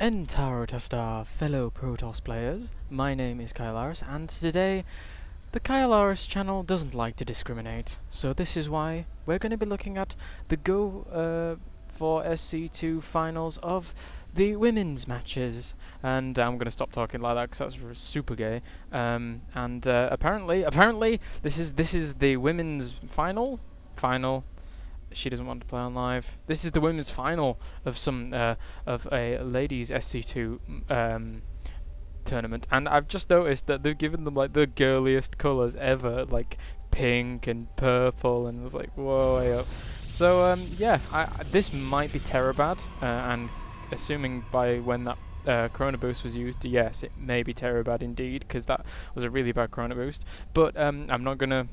Entaro Testar, fellow Protoss players, my name is Kylaris, and today the Kylaris channel doesn't like to discriminate, so this is why we're going to be looking at the Go for SC2 finals of the women's matches. And I'm going to stop talking like that because that's super gay. Apparently this is the women's final. She doesn't want to play on live. This is the women's final of of a ladies SC2 tournament, and I've just noticed that they've given them like the girliest colours ever, like pink and purple, and I was like, whoa, way up. So yeah, this might be Terabad, and assuming by when that Chrono Boost was used, yes, it may be Terabad indeed, because that was a really bad Chrono Boost. But I'm not gonna,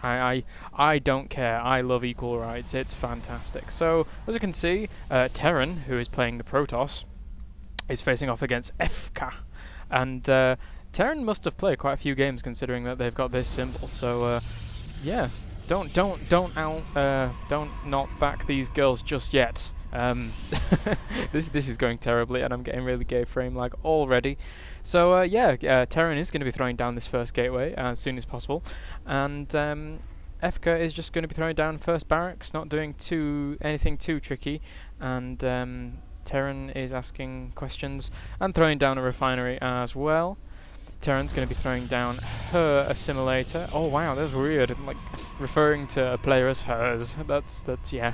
I don't care. I love equal rights. It's fantastic. So as you can see, Terran, who is playing the Protoss, is facing off against EffkA, and Terran must have played quite a few games considering that they've got this symbol. So yeah, don't not back these girls just yet. This is going terribly, and I'm getting really gay frame lag already. So yeah, Terran is going to be throwing down this first gateway as soon as possible, and EffkA is just going to be throwing down first barracks, not doing anything too tricky, and Terran is asking questions and throwing down a refinery as well. Terran's going to be throwing down her assimilator. Oh wow, that's weird. I'm like referring to a player as hers. That's yeah.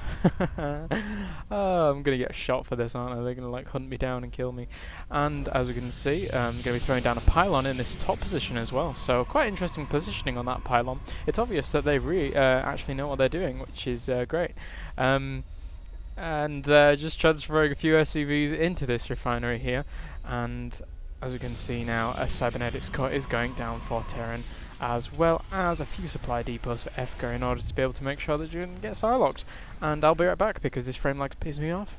Oh, I'm going to get shot for this, aren't I? They're going to like hunt me down and kill me. And as you can see, I'm going to be throwing down a pylon in this top position as well. So quite interesting positioning on that pylon. It's obvious that they really actually know what they're doing, which is great. Just transferring a few SCVs into this refinery here, and as we can see now, a cybernetics cut is going down for Terran, as well as a few supply depots for EffkA in order to be able to make sure that you can get Psylocked. And I'll be right back because this frame lag pisses me off.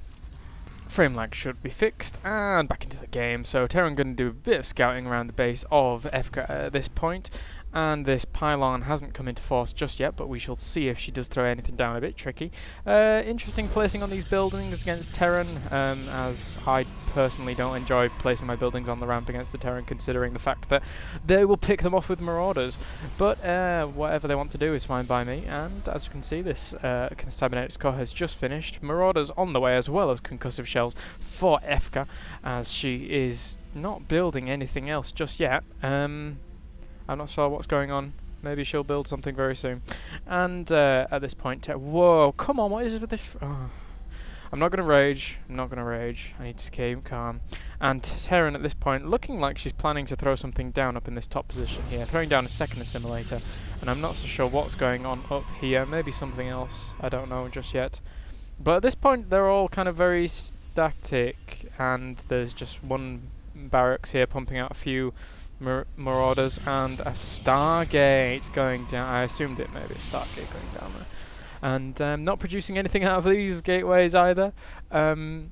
Frame lag should be fixed, and back into the game. So Terran going to do a bit of scouting around the base of EffkA at this point. And this pylon hasn't come into force just yet, but we shall see if she does throw anything down a bit tricky. Interesting placing on these buildings against Terran, as I personally don't enjoy placing my buildings on the ramp against the Terran, considering the fact that they will pick them off with marauders. But whatever they want to do is fine by me, and as you can see, this kind of cybernetics core has just finished. Marauders on the way, as well as concussive shells for EffkA, as she is not building anything else just yet. I'm not sure what's going on. Maybe she'll build something very soon. And at this point, whoa, come on, what is it with this? Oh. I'm not going to rage. I need to keep calm. And Terran at this point, looking like she's planning to throw something down up in this top position here, throwing down a second assimilator. And I'm not so sure what's going on up here. Maybe something else. I don't know just yet. But at this point, they're all kind of very static, and there's just one barracks here pumping out a few marauders and a Stargate going down. I assumed it may be a Stargate going down there. And not producing anything out of these gateways either. In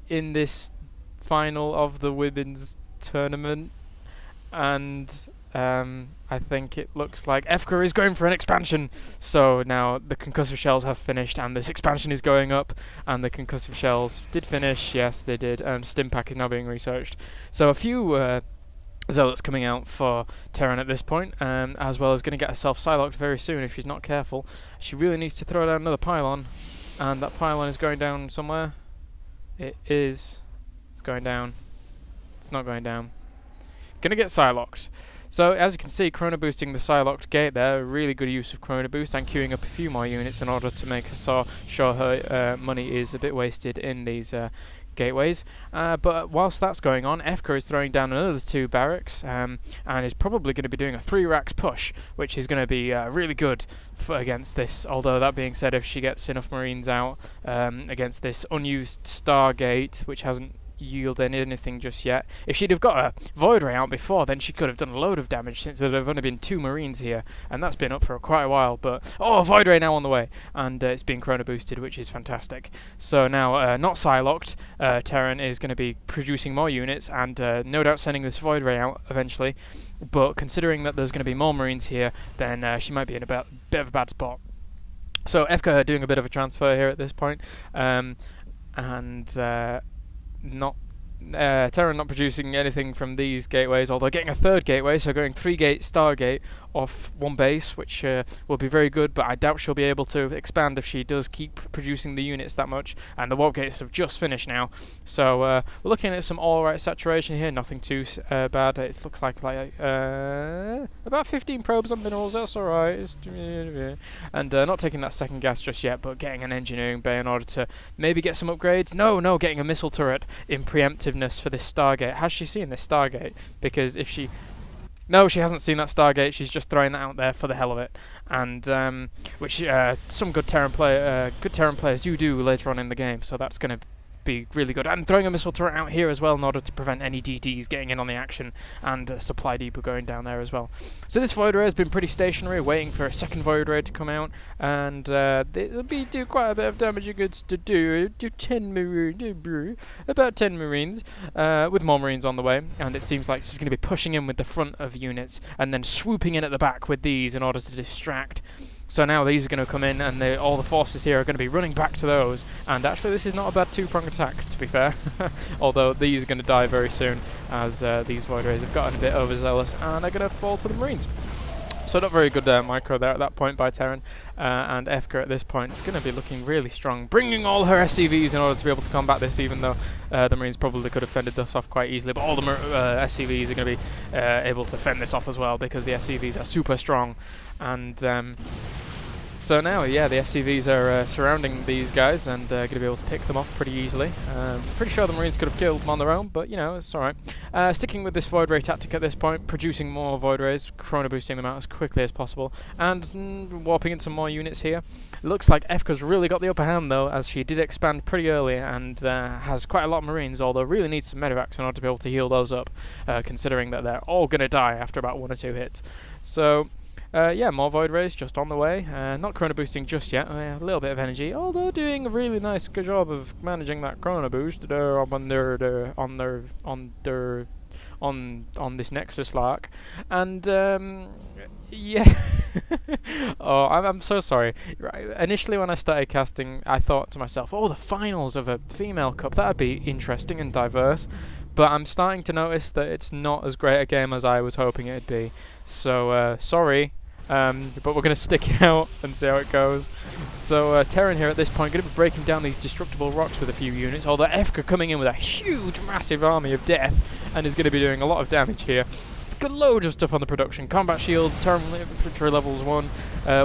this final of the women's tournament. And I think it looks like EffkA is going for an expansion. So now the concussive shells have finished, and this expansion is going up. And the concussive shells did finish. Yes, they did. And Stimpack is now being researched. So a few Zealots coming out for Terran at this point, as well as going to get herself Psylocked very soon if she's not careful. She really needs to throw down another pylon, and that pylon is going down somewhere. It is. It's going down. It's not going down. Gonna get Psylocked. So as you can see, Chrono Boosting the Psylocked gate there, really good use of Chrono Boost, and queuing up a few more units in order to make her sure her money is a bit wasted in these gateways. But whilst that's going on, EffkA is throwing down another 2 barracks, and is probably going to be doing a 3 racks push, which is going to be really good against this. Although that being said, if she gets enough Marines out against this unused Stargate, which hasn't yielded anything just yet. If she'd have got a Void Ray out before, then she could have done a load of damage, since there have only been 2 Marines here, and that's been up for quite a while. But Void Ray now on the way, and it's being Chrono Boosted, which is fantastic. So now, not Psylocked, Terran is going to be producing more units, and no doubt sending this Void Ray out eventually. But considering that there's going to be more Marines here, then she might be in a bit of a bad spot. So EffkA doing a bit of a transfer here at this point, and not Terran not producing anything from these gateways, although getting a third gateway, so going 3-gate Stargate off one base, which will be very good, but I doubt she'll be able to expand if she does keep producing the units that much. And the warp gates have just finished now, so we're looking at some alright saturation here, nothing too bad. It looks like about 15 probes on minerals, that's alright. And not taking that second gas just yet, but getting an engineering bay in order to maybe get some upgrades. No, getting a missile turret in preemptiveness for this Stargate. Has she seen this Stargate? Because if she... No, she hasn't seen that Stargate. She's just throwing that out there for the hell of it, and which some good Terran players do later on in the game. So that's going to be really good. And throwing a missile turret out here as well in order to prevent any DTs getting in on the action, and a supply depot going down there as well. So this Void Ray has been pretty stationary, waiting for a second Void Ray to come out, and they'll be do quite a bit of damage. You could do 10 marines, about 10 marines, with more marines on the way. And it seems like she's going to be pushing in with the front of units and then swooping in at the back with these in order to distract. So now these are going to come in, and all the forces here are going to be running back to those. And actually, this is not a bad two-prong attack, to be fair. Although these are going to die very soon, as these Void Rays have gotten a bit overzealous, and are going to fall to the Marines. So not very good micro there at that point by Terran, and EffkA at this point is going to be looking really strong, bringing all her SCVs in order to be able to combat this, even though the Marines probably could have fended this off quite easily, but all the SCVs are going to be able to fend this off as well, because the SCVs are super strong. And so now, yeah, the SCVs are surrounding these guys, and going to be able to pick them off pretty easily. Pretty sure the Marines could have killed them on their own, but, you know, it's alright. Sticking with this Void Ray tactic at this point, producing more Void Rays, chrono boosting them out as quickly as possible, and warping in some more units here. It looks like EffkA's really got the upper hand, though, as she did expand pretty early, and has quite a lot of Marines, although really needs some medevacs in order to be able to heal those up, considering that they're all going to die after about 1 or 2 hits. So... yeah, more Void Rays just on the way. Not chrono boosting just yet. A little bit of energy, although doing a really nice good job of managing that chrono boost on this Nexus lark. And yeah. Oh, I'm so sorry. Right, initially when I started casting, I thought to myself, oh, the finals of a female cup, that'd be interesting and diverse. But I'm starting to notice that it's not as great a game as I was hoping it'd be. So sorry. But we're going to stick it out and see how it goes. So Terran here at this point going to be breaking down these destructible rocks with a few units, although EffkA coming in with a huge massive army of death and is going to be doing a lot of damage here. Got loads of stuff on the production: combat shields, Terran infantry levels 1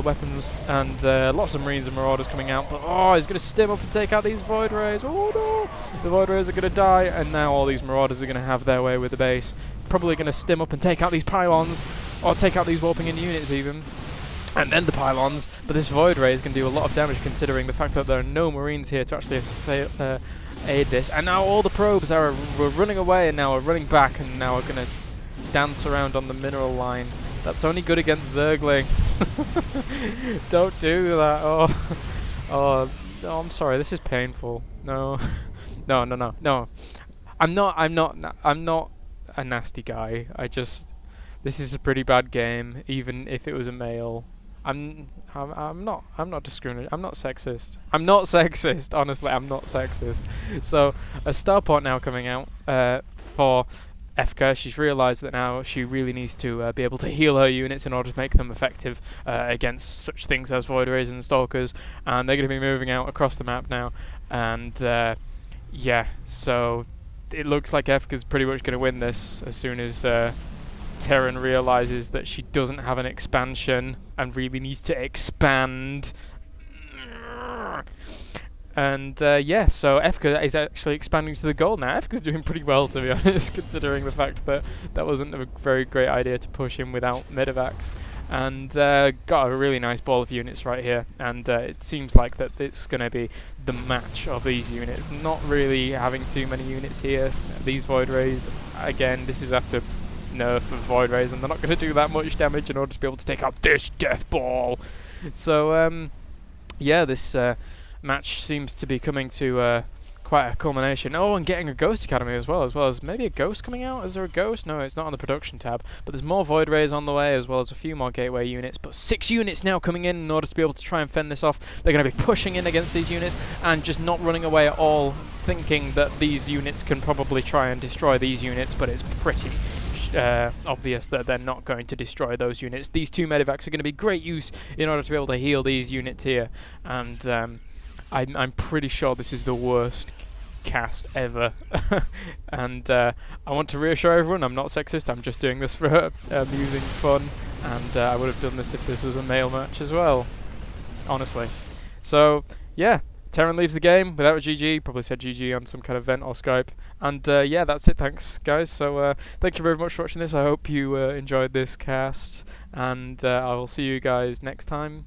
weapons, and lots of Marines and Marauders coming out. But oh, he's going to stim up and take out these Void Rays. Oh no, the Void Rays are going to die, and now all these Marauders are going to have their way with the base. Probably going to stim up and take out these pylons, or take out these warping in units even, and then the pylons. But this Void Ray is going to do a lot of damage, considering the fact that there are no Marines here to actually aid this. And now all the probes are running away, and now are running back, and now are going to dance around on the mineral line. That's only good against Zerglings. Don't do that. Oh, I'm sorry. This is painful. No, no. I'm not a nasty guy. This is a pretty bad game, even if it was a male. I'm not discriminating. I'm not sexist. Honestly, I'm not sexist. So a starport now coming out for EffkA. She's realised that now she really needs to be able to heal her units in order to make them effective against such things as Void Rays and Stalkers, and they're going to be moving out across the map now. And yeah, so it looks like EffkA's pretty much going to win this as soon as Terran realises that she doesn't have an expansion and really needs to expand. And yeah, so EffkA is actually expanding to the goal now. EffkA's doing pretty well, to be honest, considering the fact that that wasn't a very great idea to push in without medevacs. And got a really nice ball of units right here, and it seems like that it's going to be the match of these units. Not really having too many units here. These Void Rays, again, this is after nerf of Void Rays, and they're not going to do that much damage in order to be able to take out this death ball. So yeah, this match seems to be coming to quite a culmination. Oh, and getting a Ghost Academy as well as maybe a Ghost coming out. Is there a Ghost? No, it's not on the production tab, but there's more Void Rays on the way, as well as a few more Gateway units. But 6 units now coming in order to be able to try and fend this off. They're going to be pushing in against these units and just not running away at all thinking that these units can probably try and destroy these units, but it's pretty obvious that they're not going to destroy those units. These 2 medivacs are going to be great use in order to be able to heal these units here, and I'm pretty sure this is the worst cast ever. And I want to reassure everyone, I'm not sexist, I'm just doing this for amusing fun, and I would have done this if this was a male match as well, honestly. So yeah, Terran leaves the game without a GG, probably said GG on some kind of vent or Skype, and yeah, that's it, thanks guys. So thank you very much for watching this. I hope you enjoyed this cast, and I will see you guys next time.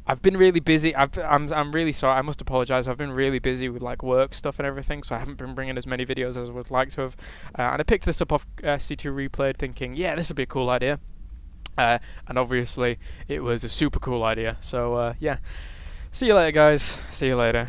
I've been really busy. I'm really sorry. I must apologise. I've been really busy with like work stuff and everything, so I haven't been bringing as many videos as I would like to have. And I picked this up off SC2 Replayed, thinking, yeah, this would be a cool idea. And obviously, it was a super cool idea. So yeah, see you later, guys. See you later.